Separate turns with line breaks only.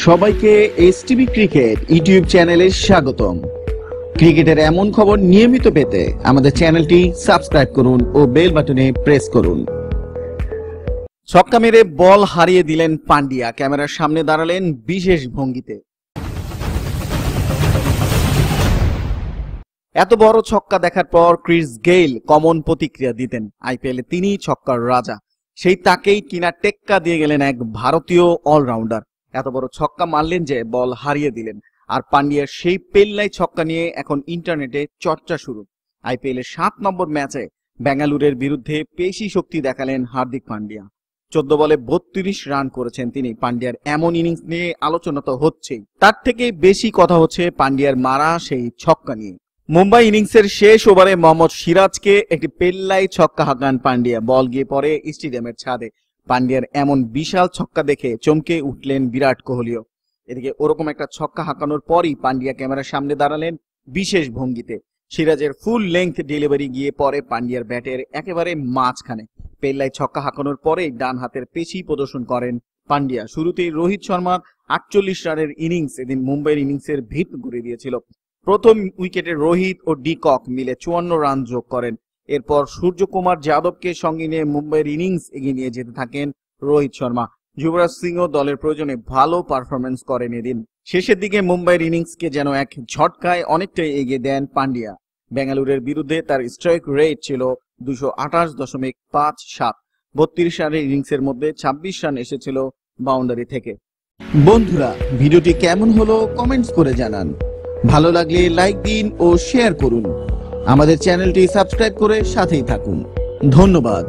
সবাইকে STV cricket YouTube চ্যানেলে স্বাগতম। ক্রিকেটের এমন খবর নিয়মিত পেতে আমাদের চ্যানেলটি সাবস্ক্রাইব করুন ও বেল বাটনে প্রেস করুন। ছক্কা মেরে বল হারিয়ে দিলেন পান্ডিয়া, ক্যামেরার সামনে দাঁড়ালেন বিশেষ ভঙ্গিতে। এত বড় ছক্কা দেখার পর ক্রিস গেইল কমন প্রতিক্রিয়া দিতেন। আইপিএলে তিনিই ছক্কার রাজা, সেই তাকেই কিনা টেক্কা দিয়ে গেলেন এক ভারতীয় অলরাউন্ডার। এত বড় ছক্কা মারলেন যে বল হারিয়ে দিলেন। আর পান্ডিয়ার সেই পেল্লাই ছক্কা নিয়ে এখন ইন্টারনেটে চর্চা শুরু। আইপিএল এর 7 নম্বর ম্যাচে বেঙ্গালুরের বিরুদ্ধে পেশি শক্তি দেখালেন হার্দিক পান্ডিয়া। 14 বলে 32 রান করেছেন তিনি। পান্ডিয়ার এমন ইনিংস নিয়ে আলোচনা তো হচ্ছেই, তার থেকে বেশি কথা হচ্ছে পান্ডিয়ার মারা সেই ছক্কা নিয়ে। মুম্বাই ইনিংসের শেষ ওভারে মোহাম্মদ সিরাজকে একটি পেল্লাই ছক্কা হাঁকান পান্ডিয়া। বল গিয়ে পড়ে স্টেডিয়ামের ছাদে। পান্ডিয়ার এমন বিশাল ছক্কা দেখে চমকে উঠলেন বিরাট কোহলিও। এদিকে ওরকম একটা ছক্কা হাঁকানোর পরই পান্ডিয়া ক্যামেরার সামনে দাঁড়ালেন বিশেষ ভঙ্গিতে। সিরাজের ফুল লেংথ ডেলিভারি গিয়ে পড়ে পান্ডিয়ার ব্যাটের একেবারে মাঝখানে। পেল্লাই ছক্কা হাঁকানোর পরেই ডান হাতের পেশি প্রদর্শন করেন পান্ডিয়া। শুরুতেই রোহিত শর্মার 48 রানের ইনিংস এদিন মুম্বাইয়ের ইনিংসের ভিত গড়ে দিয়েছিল। প্রথম উইকেটে রোহিত ও ডিকক মিলে 54 রান যোগ করেন। এরপর সূর্যকুমার যাদবকে সঙ্গে নিয়ে মুম্বাইয়ের ইনিংস এগিয়ে নিয়ে যেতে থাকেন রোহিত শর্মা। যুবরাজ সিংও দলের প্রয়োজনে ভালো পারফরমেন্স করেন এদিন। শেষের দিকে মুম্বাইয়ের ইনিংসকে যেন এক ঝটকায় অনেকটাই এগিয়ে দেন পান্ডিয়া। বেঙ্গালুরের বিরুদ্ধে তার স্ট্রাইক রেট ছিল 228.57। 32 রানের ইনিংসের মধ্যে 26 রান এসেছিল বাউন্ডারি থেকে। বন্ধুরা, ভিডিওটি কেমন হলো কমেন্টস করে জানান। ভালো লাগলে লাইক দিন ও শেয়ার করুন। আমাদের চ্যানেলটি সাবস্ক্রাইব করে সাথেই থাকুন। ধন্যবাদ।